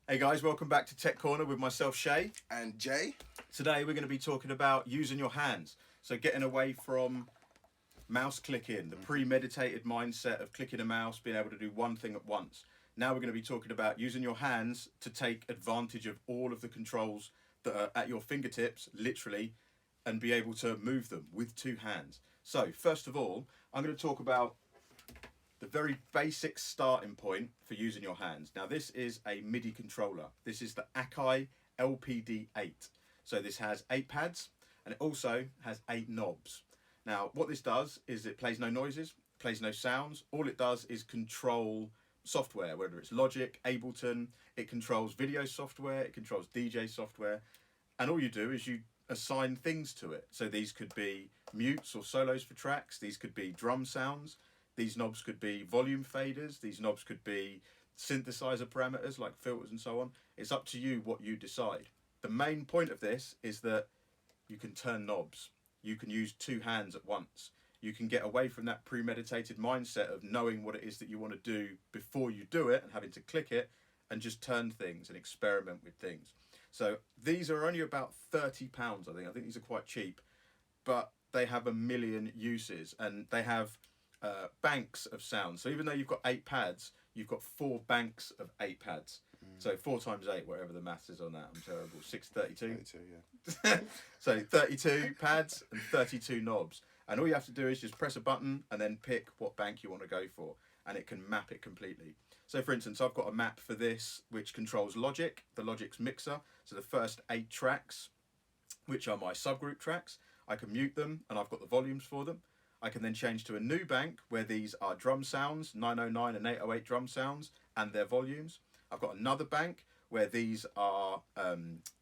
Hey guys, welcome back to Tech Corner with myself, Shea. And Jay? Today we're going to be talking about using your hands. So getting away from mouse clicking, the premeditated mindset of clicking a mouse, being able to do one thing at once. Now we're going to be talking about using your hands to take advantage of all of the controls that are at your fingertips, literally, and be able to move them with two hands. So first of all, I'm going to talk about the very basic starting point for using your hands. Now this is a MIDI controller. This is the Akai LPD8. So this has 8 pads and it also has 8 knobs. Now what this does is it plays no noises, plays no sounds. All it does is control software, whether it's Logic, Ableton. It controls video software, it controls DJ software, and all you do is you assign things to it. So these could be mutes or solos for tracks, these could be drum sounds, these knobs could be volume faders, these knobs could be synthesizer parameters like filters and so on. It's up to you what you decide. The main point of this is that you can turn knobs. You can use two hands at once. You can get away from that premeditated mindset of knowing what it is that you want to do before you do it and having to click it, and just turn things and experiment with things. So these are only about £30, I think. I think these are quite cheap, but they have a million uses and they have banks of sound. So even though you've got 8 pads, you've got 4 banks of 8 pads. So 4 times 8, whatever the maths is on that, I'm terrible. 632. 32, yeah. So 32 pads and 32 knobs. And all you have to do is just press a button and then pick what bank you want to go for. And it can map it completely. So for instance, I've got a map for this which controls Logic, the Logic's mixer. So the first 8 tracks, which are my subgroup tracks, I can mute them and I've got the volumes for them. I can then change to a new bank where these are drum sounds, 909 and 808 drum sounds and their volumes. I've got another bank where these are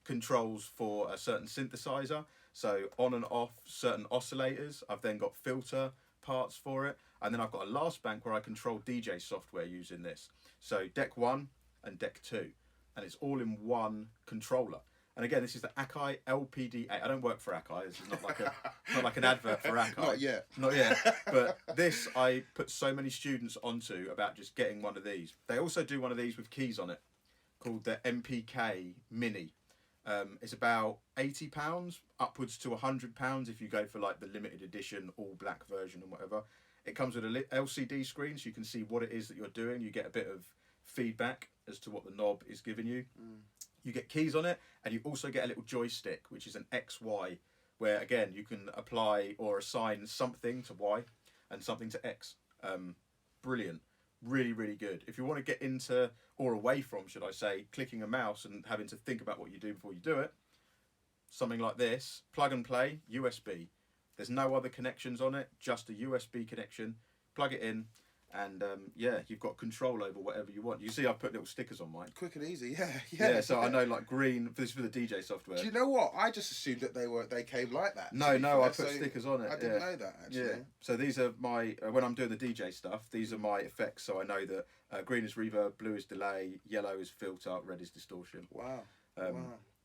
controls for a certain synthesizer. So on and off certain oscillators. I've then got filter parts for it. And then I've got a last bank where I control DJ software using this. So deck 1 and deck 2. And it's all in one controller. And again, this is the Akai LPD8. I don't work for Akai. This is not like an advert for Akai. Not yet. Not yet. But this I put so many students onto about just getting one of these. They also do one of these with keys on it called the MPK Mini. It's about £80, upwards to £100 if you go for like the limited edition all black version and whatever. It comes with a LCD screen so you can see what it is that you're doing. You get a bit of feedback as to what the knob is giving you. You get keys on it, and you also get a little joystick, which is an XY, where again you can apply or assign something to Y and something to X. Brilliant. Really, really good. If you want to get into, or away from, should I say, clicking a mouse and having to think about what you do before you do it, something like this, plug and play, USB. There's no other connections on it, just a USB connection. Plug it in, and yeah, you've got control over whatever you want. You see I've put little stickers on mine. Quick and easy, yeah. Yeah, so I know like green, this is for the DJ software. Do you know what? I just assumed that they came like that. No, I put stickers on it. I didn't know that, actually. Yeah. So these are my, when I'm doing the DJ stuff, these are my effects. So I know that green is reverb, blue is delay, yellow is filter, red is distortion. Wow. Wow.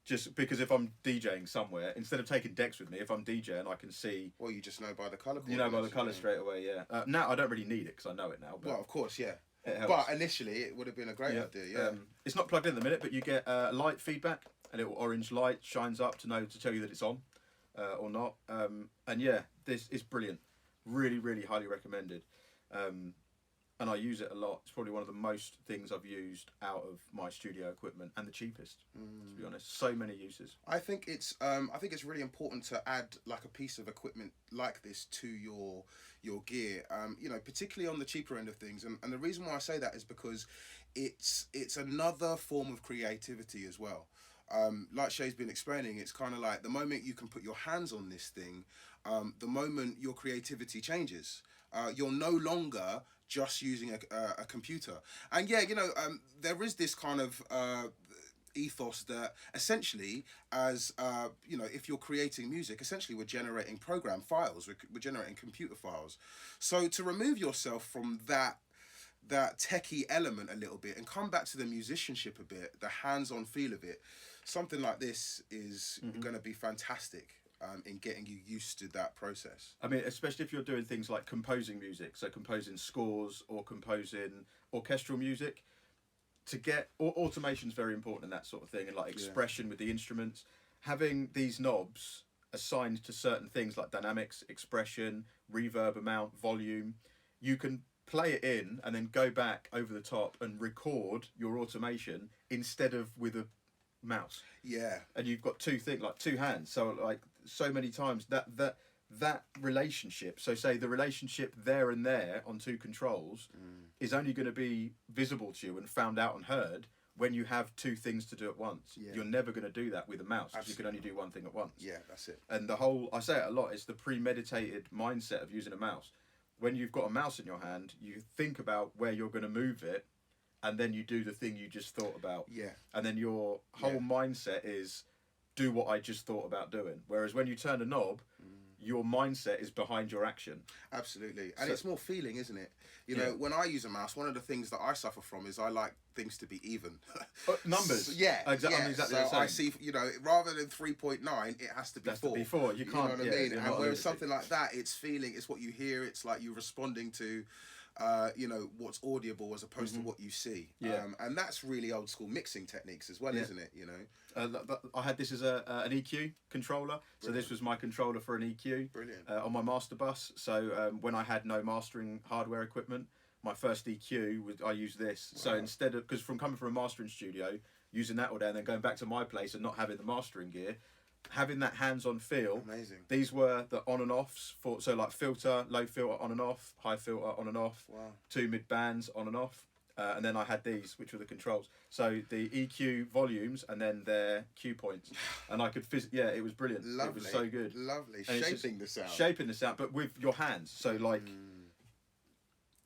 Just because if I'm DJing somewhere, instead of taking decks with me, if I'm DJing, I can see. Well, you just know by the colour. You know by the colour straight away, yeah. Now I don't really need it because I know it now. But well, of course, yeah. It helps. But initially, it would have been a great idea, yeah. It's not plugged in at the minute, but you get light feedback. A little orange light shines up to tell you that it's on or not. And yeah, this is brilliant. Really, really highly recommended. And I use it a lot. It's probably one of the most things I've used out of my studio equipment, and the cheapest, to be honest. So many uses. I think it's really important to add like a piece of equipment like this to your gear. Particularly on the cheaper end of things. And the reason why I say that is because it's another form of creativity as well. Like Shay's been explaining, it's kind of like the moment you can put your hands on this thing, the moment your creativity changes. You're no longer just using a computer. And yeah, there is this kind of ethos that essentially, as if you're creating music, essentially we're generating program files, we're generating computer files. So to remove yourself from that techie element a little bit and come back to the musicianship a bit, the hands-on feel of it, something like this is going to be fantastic in getting you used to that process. I mean, especially if you're doing things like composing music, so composing scores or composing orchestral music, to get automation's very important in that sort of thing, and like expression with the instruments. Having these knobs assigned to certain things like dynamics, expression, reverb amount, volume, you can play it in and then go back over the top and record your automation instead of with a mouse. Yeah. And you've got two things, like two hands. So like so many times that relationship, so say the relationship there and there on two controls is only going to be visible to you and found out and heard when you have two things to do at once. Yeah. You're never going to do that with a mouse because you can only do one thing at once. Yeah, that's it. And the whole, I say it a lot, it's the premeditated mindset of using a mouse. When you've got a mouse in your hand, you think about where you're going to move it, and then you do the thing you just thought about. Yeah. And then your whole mindset is do what I just thought about doing. Whereas when you turn a knob, your mindset is behind your action. Absolutely. And So- it's more feeling, isn't it? You know, when I use a mouse, one of the things that I suffer from is I like things to be even. Numbers. Yeah. Exactly. I'm exactly so the same. I see, you know, rather than 3.9, it has to be That's 4. to be 4. You You can't. know what I yeah, mean? you're And not whereas lunatic. something like that, it's feeling, it's what you hear, it's like you responding to, you know, what's audible as opposed to what you see. Yeah. And that's really old school mixing techniques as well, isn't it? You know? I had this as an EQ controller. So this was my controller for an EQ. Brilliant. On my master bus. So when I had no mastering hardware equipment, my first EQ was I used this. Wow. So instead of, because from coming from a mastering studio, using that all day and then going back to my place and not having the mastering gear, having that hands-on feel. Amazing. These were the on and offs for, so like filter, low filter on and off, high filter on and off, Wow. 2 mid bands on and off. And then I had these, which were the controls. So the EQ volumes and then their cue points. And I could it was brilliant. Lovely. It was so good. Lovely. And it's just Shaping the sound. Shaping the sound, but with your hands. So like,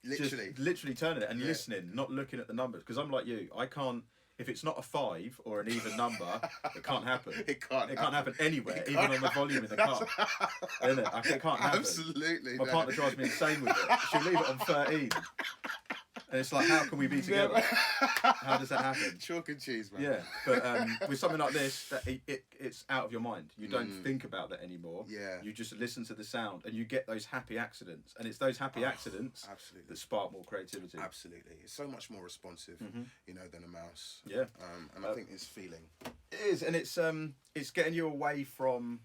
Literally. just literally turning it and listening, not looking at the numbers. Because I'm like you, I can't, if it's not a 5 or an even number, it can't happen. It can't happen anywhere, It even can't on the volume in the car. Isn't it? It can't happen. Absolutely. My no. partner drives me insane with it. She'll leave it on 13. And it's like, how can we be together? How does that happen? Chalk and cheese, man. Yeah, but with something like this, that it's out of your mind. You don't think about that anymore. Yeah. You just listen to the sound, and you get those happy accidents. And it's those happy accidents Absolutely. that spark more creativity. Absolutely. It's so much more responsive, you know, than a mouse. Yeah, And I think it's feeling. it is, and it's getting you away from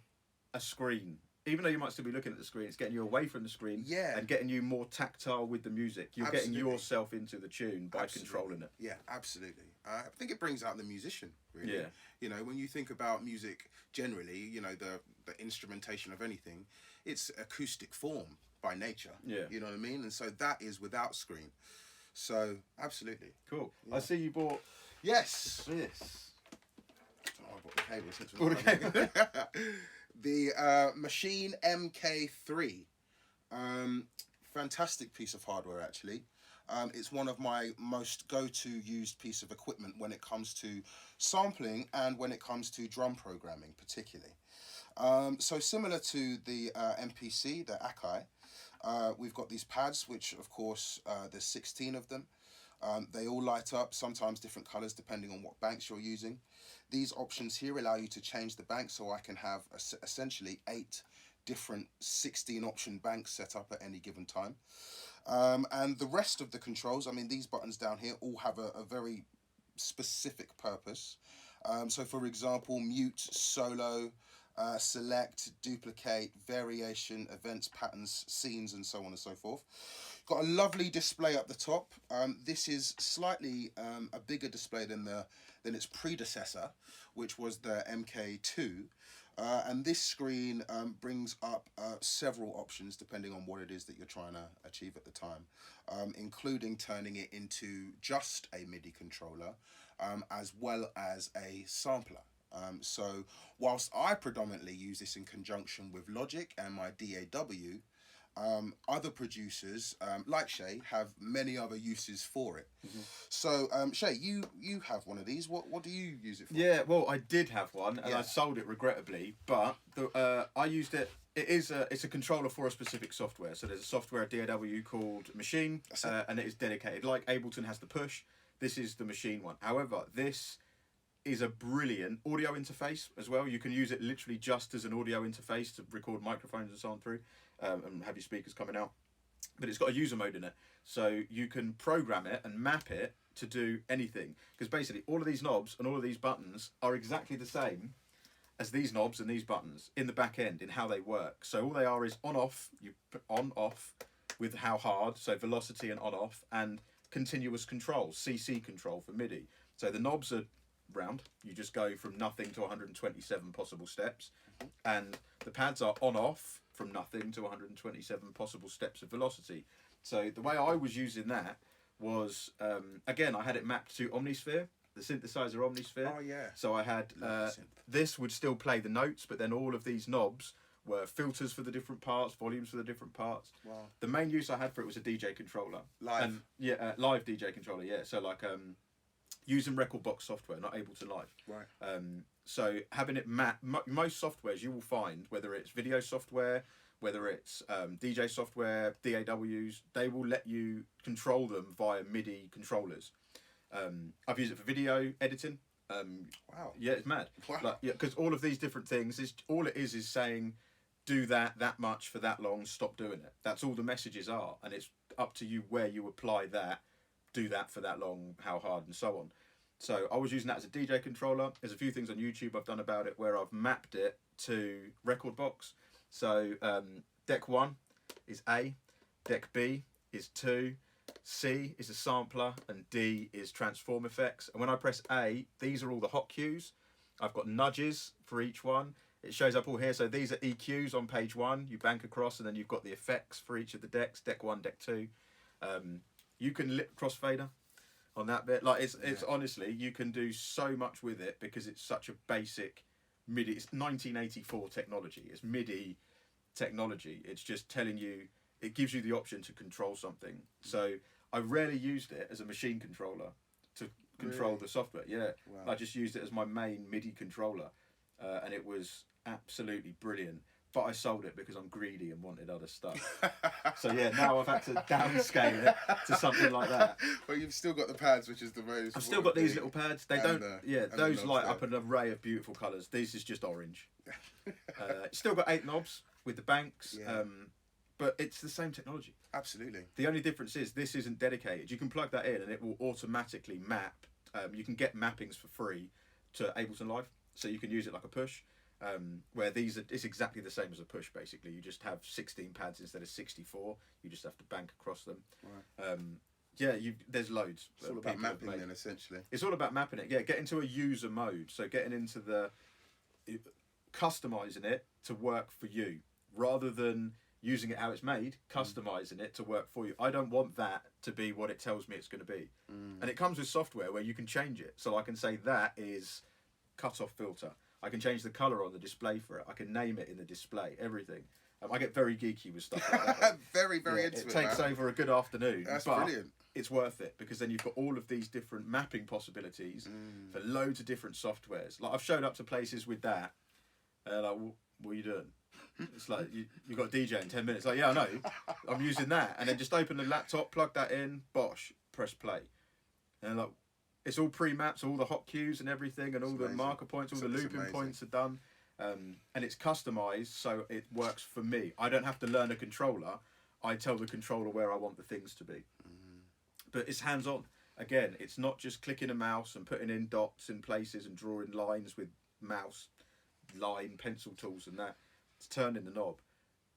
a screen. Even though you might still be looking at the screen, it's getting you away from the screen. Yeah. And getting you more tactile with the music. You're getting Absolutely. yourself into the tune by Absolutely. controlling it. Yeah, absolutely. I think it brings out the musician, really. Yeah. You know, when you think about music generally, you know, the instrumentation of anything, it's acoustic form by nature. Yeah. You know what I mean? And so that is without screen. So, absolutely. Cool. I see you bought Yes. this. Oh, I bought the cable since we Bought were the cable. The Machine MK3. Fantastic piece of hardware, actually. It's one of my most go-to used piece of equipment when it comes to sampling and when it comes to drum programming, particularly. So similar to the MPC, the Akai, we've got these pads, which of course there's 16 of them. They all light up, sometimes different colors depending on what banks you're using. These options here allow you to change the bank, so I can have essentially 8 different 16 option banks set up at any given time. And the rest of the controls, I mean, these buttons down here all have a very specific purpose. So for example, mute, solo, select, duplicate, variation, events, patterns, scenes, and so on and so forth. Got a lovely display up the top. This is slightly a bigger display than its predecessor, which was the MK2. And this screen brings up several options depending on what it is that you're trying to achieve at the time, including turning it into just a MIDI controller, as well as a sampler. So whilst I predominantly use this in conjunction with Logic and my DAW, other producers, like Shea, have many other uses for it. So, Shea, you have one of these. What do you use it for? Yeah, well, I did have one, and I sold it regrettably. But I used it. It's a controller for a specific software. So there's a software at DAW called Machine, and it is dedicated. Like Ableton has the Push, this is the Machine one. However, this is a brilliant audio interface as well. You can use it literally just as an audio interface to record microphones and so on through, and have your speakers coming out. But it's got a user mode in it, so you can program it and map it to do anything, because basically all of these knobs and all of these buttons are exactly the same as these knobs and these buttons in the back end in how they work. So all they are is on off, you put on off with how hard, so velocity and on off, and continuous control, CC control for MIDI. So the knobs are round, you just go from nothing to 127 possible steps, and the pads are on off from nothing to 127 possible steps of velocity. So the way I was using that was, again, I had it mapped to Omnisphere, the synthesizer Omnisphere. Oh yeah. So I had, this would still play the notes, but then all of these knobs were filters for the different parts, volumes for the different parts. Wow. The main use I had for it was a DJ controller. Live. And, yeah, live DJ controller, yeah. So like using record box software, not able to live. Right. So having it most softwares you will find, whether it's video software, whether it's DJ software, DAWs, they will let you control them via MIDI controllers. I've used it for video editing. Wow. Yeah, it's mad. Wow. Like, yeah, because all of these different things is all it is saying, do that much for that long, stop doing it. That's all the messages are, and it's up to you where you apply that. Do that for that long, how hard, and so on. So I was using that as a DJ controller. There's a few things on YouTube I've done about it where I've mapped it to record box. So deck 1 is A, deck B is 2, C is a sampler, and D is transform effects. And when I press A, these are all the hot cues. I've got nudges for each one. It shows up all here. So these are EQs on page 1. You bank across, and then you've got the effects for each of the decks, deck 1, deck 2. You can lip crossfader on that bit. Like it's honestly, you can do so much with it because it's such a basic MIDI. It's 1984 technology. It's MIDI technology. It's just telling you, it gives you the option to control something. So I rarely used it as a machine controller to control the software. Yeah, Wow. I just used it as my main MIDI controller, and it was absolutely brilliant. But I sold it because I'm greedy and wanted other stuff. So yeah, now I've had to downscale it to something like that. Well, you've still got the pads, which is the most. I've still got these little pads. They don't. and Those the light knobs up an array of beautiful colours. This is just orange. Still got 8 knobs with the banks. Yeah. But it's the same technology. Absolutely. The only difference is this isn't dedicated. You can plug that in and it will automatically map. You can get mappings for free to Ableton Live, so you can use it like a push. Where these are, it's exactly the same as a push. Basically, you just have 16 pads instead of 64. You just have to bank across them. Right. Yeah, there's loads. It's all about mapping then, essentially. It's all about mapping it. Yeah, get into a user mode. So getting into the customizing it to work for you, rather than using it how it's made, customizing it to work for you. I don't want that to be what it tells me it's going to be. And it comes with software where you can change it. So I can say that is cutoff filter. I can change the color on the display for it. I can name it in the display, everything. I get very geeky with stuff like that. Very into it. It takes over a good afternoon. That's but brilliant. It's worth it because then you've got all of these different mapping possibilities for loads of different softwares. Like I've showed up to places with that, and like, what are you doing? It's like you got a DJ in 10 minutes. Like, yeah, I know. I'm using that, and then just open the laptop, plug that in, bosh, press play, and like it's all pre-mapped, so all the hot cues and everything, and all the marker points, all the looping points are done, and it's customized so it works for me. I don't have to learn a controller. I tell the controller where I want the things to be. But it's hands-on. Again, it's not just clicking a mouse and putting in dots in places and drawing lines with mouse, line, pencil tools and that. It's turning the knob.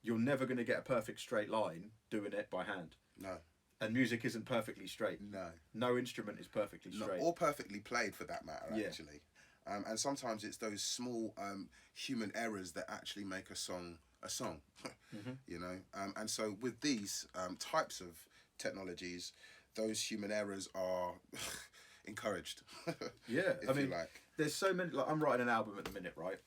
You're never going to get a perfect straight line doing it by hand. No. And music isn't perfectly straight. No. No instrument is perfectly straight. Or perfectly played, for that matter, actually. And sometimes it's those small human errors that actually make a song a song, you know. And so with these types of technologies, those human errors are encouraged. Yeah, I mean, like, there's so many. Like, I'm writing an album at the minute, right?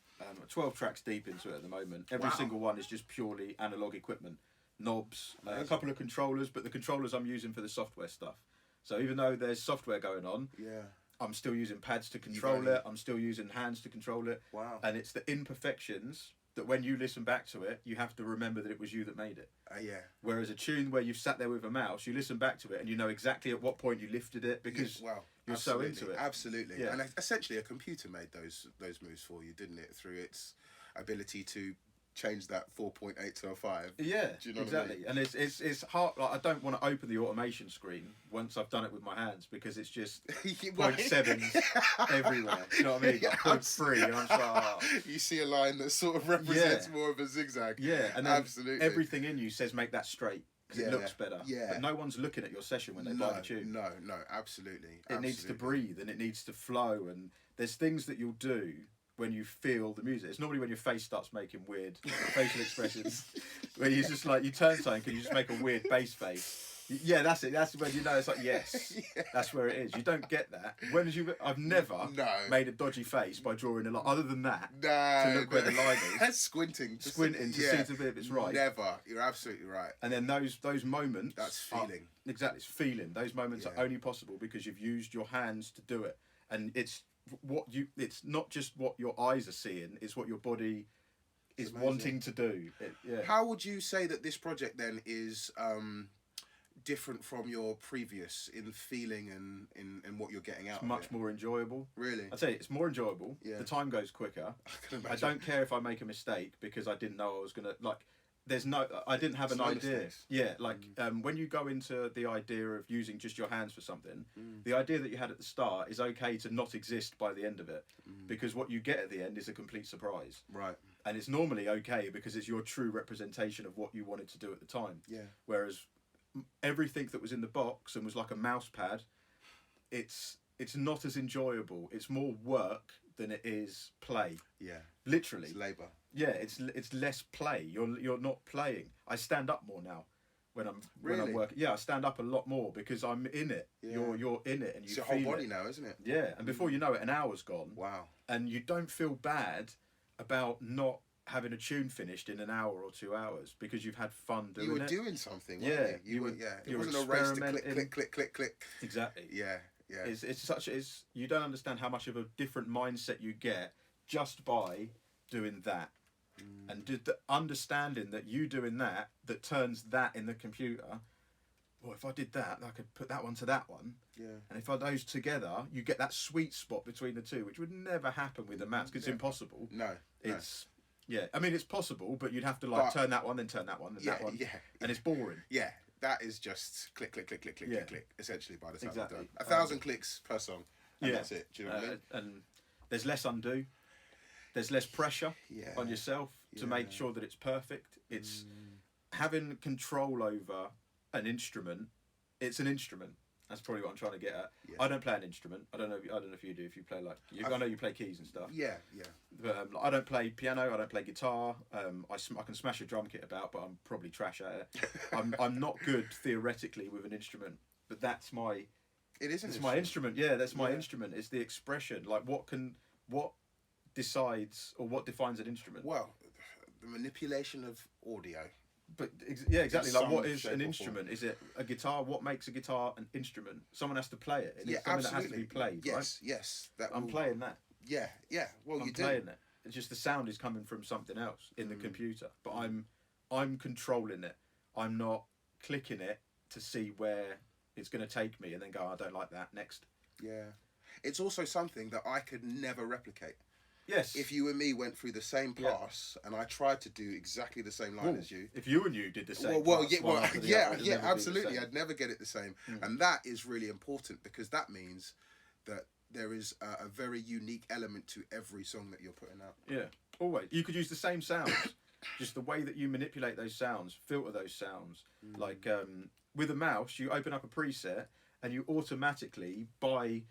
12 tracks deep into it at the moment. Every single one is just purely analog equipment, knobs, a couple of controllers, but the controllers I'm using for the software stuff. So even though there's software going on, I'm still using pads to control it. I'm still using hands to control it. Wow. And it's the imperfections that when you listen back to it, you have to remember that it was you that made it. Whereas a tune where you've sat there with a mouse, you listen back to it and you know exactly at what point you lifted it because you're so into it. Absolutely. Yeah. And essentially a computer made those moves for you, didn't it? Through its ability to change that 4.8 to a 5. Yeah, Do you know exactly. what I mean? And it's hard. Like, I don't want to open the automation screen once I've done it with my hands because it's just point sevens everywhere. Do you know what I mean? Like point three, and I'm just like, oh. You see a line that sort of represents more of a zigzag. Yeah, and then absolutely. everything in you says make that straight because it looks better. Yeah. But no one's looking at your session when they buy the tune. No, absolutely. It needs to breathe and it needs to flow, and there's things that you'll do when you feel the music. It's normally when your face starts making weird facial expressions, where you just like, you turn something and you just make a weird bass face. Yeah, that's it. That's when you know it's like, yes, that's where it is. You don't get that. When did you? I've never made a dodgy face by drawing a line. Other than that, to look where the line is. Squinting to see if it's right. Never. You're absolutely right. And then those moments. That's feeling. Exactly, it's feeling. Those moments are only possible because you've used your hands to do it, and it's not just what your eyes are seeing, it's what your body is wanting to do. How would you say that this project then is different from your previous in feeling and in what you're getting out of it? Much more enjoyable. Really? I'd say it's more enjoyable. Yeah. The time goes quicker. I don't care if I make a mistake because I didn't know I was gonna I didn't have an idea. Mistakes. Yeah, when you go into the idea of using just your hands for something, the idea that you had at the start is okay to not exist by the end of it, because what you get at the end is a complete surprise. Right. And it's normally okay because it's your true representation of what you wanted to do at the time. Yeah. Whereas everything that was in the box and was like a mouse pad, it's not as enjoyable. It's more work than it is play. Yeah. Literally. It's labour. Yeah, it's less play. You're not playing. I stand up more now when I'm working. Yeah, I stand up a lot more because I'm in it. Yeah. You're in it and you feel it. It's your whole body now, isn't it? Yeah, and before you know it, an hour's gone. Wow. And you don't feel bad about not having a tune finished in an hour or 2 hours because you've had fun doing it. You were doing something, weren't you? It wasn't a race to click. Exactly. Yeah. You don't understand how much of a different mindset you get just by doing that. And the understanding that you doing that turns that in the computer. Well, if I did that, I could put that one to that one. Yeah. And if I those together, you get that sweet spot between the two, which would never happen with a mouse because it's impossible. No. Yeah, I mean it's possible, but you'd have to turn that one, then turn that one, then that one. Yeah. And it's boring. Yeah. That is just click, essentially by the time exactly. you're done. 1,000 clicks per song. And that's it. Do you know what I mean? And there's less undo. There's less pressure on yourself to make sure that it's perfect. It's having control over an instrument. It's an instrument. That's probably what I'm trying to get at. Yeah. I don't play an instrument. I don't know if you do. If you play I know you play keys and stuff. Yeah. But I don't play piano. I don't play guitar. I can smash a drum kit about, but I'm probably trash at it. I'm not good theoretically with an instrument, but that's my. It is. It's my instrument. Yeah, that's my instrument. It's the expression. Like what decides or what defines an instrument? Well, the manipulation of audio. But exactly. Like, what is an instrument? Is it a guitar? What makes a guitar an instrument? Someone has to play it. It's something that has to be played. Yes. I'm playing that. Yeah. Well, I'm playing it. It's just the sound is coming from something else in the computer, but I'm controlling it. I'm not clicking it to see where it's going to take me and then go, I don't like that. Next. Yeah, it's also something that I could never replicate. Yes. If you and me went through the same pass and I tried to do exactly the same line as you. If you and you did the same absolutely. I'd never get it the same. And that is really important because that means that there is a very unique element to every song that you're putting out. Yeah, always. You could use the same sounds, just the way that you manipulate those sounds, filter those sounds. Like with a mouse, you open up a preset and you automatically, by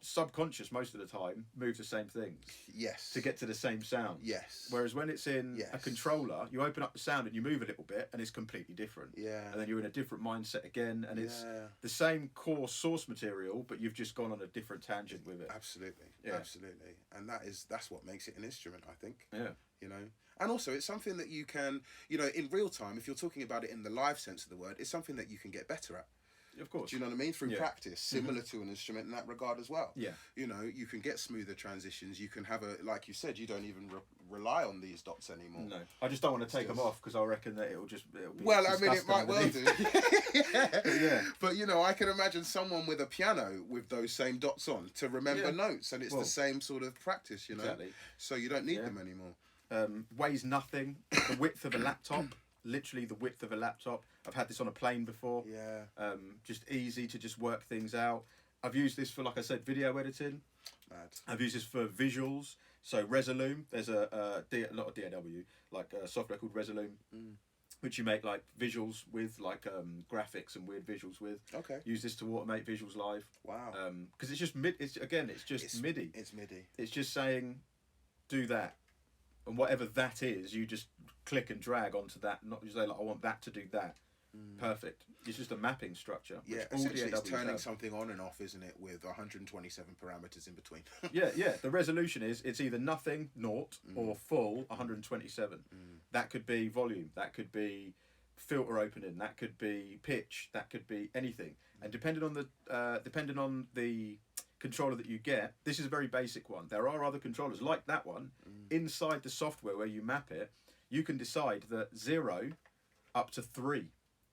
subconscious most of the time, move the same things. Yes. To get to the same sound. Yes. Whereas when it's in a controller, you open up the sound and you move a little bit and it's completely different. Yeah. And then you're in a different mindset again and it's the same core source material, but you've just gone on a different tangent with it. Absolutely. Yeah. Absolutely. And that's what makes it an instrument, I think. Yeah. You know? And also it's something that you can, in real time, if you're talking about it in the live sense of the word, it's something that you can get better at. Of course. Do you know what I mean? Through practice, similar to an instrument in that regard as well. Yeah. You can get smoother transitions. You can have like you said, you don't even rely on these dots anymore. No. I just don't want to take them off because I reckon that it'll be well, I mean, it might well do. Yeah. But, I can imagine someone with a piano with those same dots on to remember notes, and it's the same sort of practice, Exactly. So you don't need them anymore. Weighs nothing. The width of a laptop, literally the width of a laptop. I've had this on a plane before. Yeah. Just easy to just work things out. I've used this for, like I said, video editing. Mad. I've used this for visuals. So Resolume, there's a lot of DAW, like a software called Resolume, which you make like visuals with, like graphics and weird visuals with. Okay. Use this to automate visuals live. Wow. Because it's just MIDI. It's MIDI. It's MIDI. It's just saying, do that, and whatever that is, you just click and drag onto that. Not just say like, I want that to do that. Perfect. It's just a mapping structure. Yeah, essentially it's turning something on and off, isn't it, with 127 parameters in between. yeah. The resolution is, it's either nothing, naught, or full, 127. That could be volume, that could be filter opening, that could be pitch, that could be anything. And depending on the controller that you get, this is a very basic one. There are other controllers like that one. Inside the software where you map it, you can decide that 0 up to 3.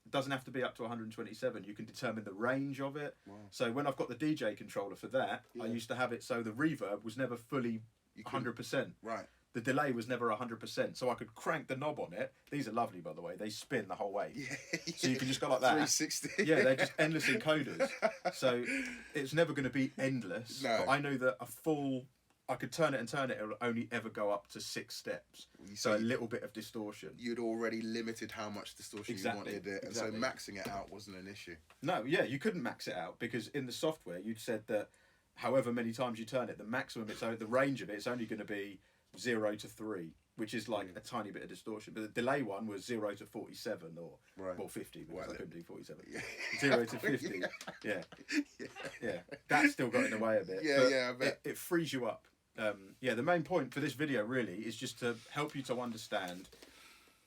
It doesn't have to be up to 127. You can determine the range of it. Wow. So when I've got the DJ controller for that, I used to have it so the reverb was never fully 100%. Right. The delay was never 100%. So I could crank the knob on it. These are lovely, by the way. They spin the whole way. Yeah. So you can just go like that. 360. Yeah, they're just endless encoders. So it's never going to be endless. No. But I know that I could turn it, it'll only ever go up to 6 steps. So a little bit of distortion. You'd already limited how much distortion you wanted it, and so maxing it out wasn't an issue. No, yeah, you couldn't max it out, because in the software you'd said that however many times you turn it, the maximum, the range of it is only going to be 0 to 3, which is like a tiny bit of distortion. But the delay one was 0 to 47 or well 50, because I couldn't do 47. Yeah. 0 to 50. Yeah. That still got in the way a bit. Yeah, I bet. It frees you up. The main point for this video really is just to help you to understand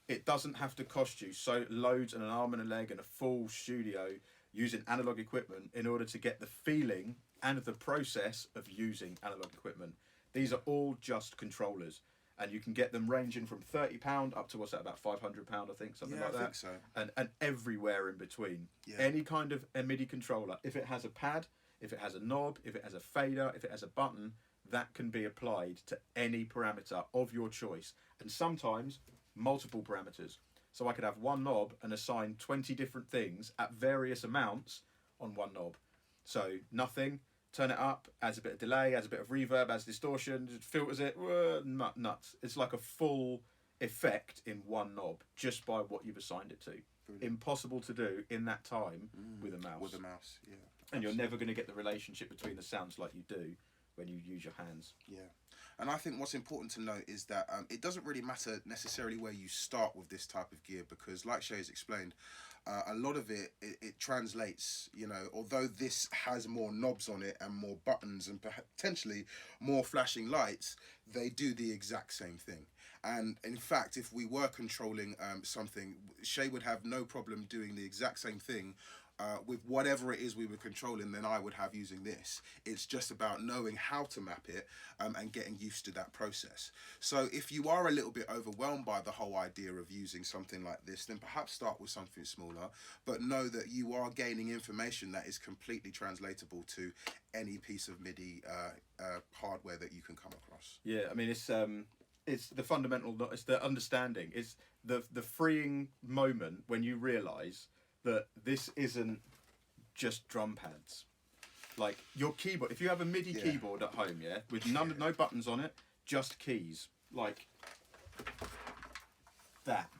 it doesn't have to cost you so loads and an arm and a leg and a full studio using analog equipment in order to get the feeling and the process of using analog equipment. These are all just controllers, and you can get them ranging from £30 up to what's that, about £500, I think, something like that. I think so. And everywhere in between. Yeah. Any kind of a MIDI controller, if it has a pad, if it has a knob, if it has a fader, if it has a button, that can be applied to any parameter of your choice, and sometimes multiple parameters. So I could have one knob and assign 20 different things at various amounts on one knob. So nothing, turn it up, adds a bit of delay, adds a bit of reverb, adds distortion, filters it, nuts. It's like a full effect in one knob just by what you've assigned it to. Brilliant. Impossible to do in that time with a mouse. With a mouse, yeah. And you're never going to get the relationship between the sounds like you do when you use your hands. Yeah. And I think what's important to note is that it doesn't really matter necessarily where you start with this type of gear, because like Shea has explained, a lot of it translates, although this has more knobs on it and more buttons and potentially more flashing lights, they do the exact same thing. And in fact, if we were controlling something, Shea would have no problem doing the exact same thing with whatever it is we were controlling than I would have using this. It's just about knowing how to map it and getting used to that process. So if you are a little bit overwhelmed by the whole idea of using something like this, then perhaps start with something smaller, but know that you are gaining information that is completely translatable to any piece of MIDI hardware that you can come across. Yeah, I mean, it's the fundamental, it's the understanding, it's the freeing moment when you realise that this isn't just drum pads. Like your keyboard, if you have a MIDI keyboard at home, with no buttons on it, just keys, like that.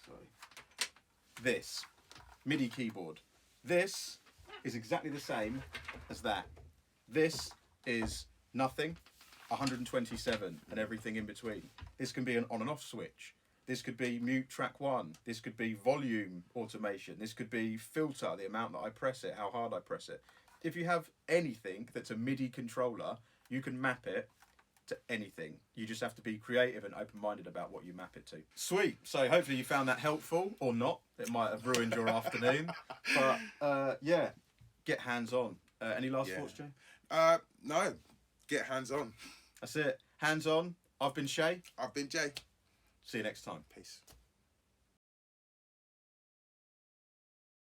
Sorry. This MIDI keyboard. This is exactly the same as that. This is nothing, 127, and everything in between. This can be an on and off switch. This could be mute track 1. This could be volume automation. This could be filter, the amount that I press it, how hard I press it. If you have anything that's a MIDI controller, you can map it to anything. You just have to be creative and open-minded about what you map it to. Sweet. So hopefully you found that helpful, or not. It might have ruined your afternoon. But get hands-on. Any last thoughts, Jay? No. Get hands-on. That's it. Hands-on. I've been Shea. I've been Jay. See you next time. Peace.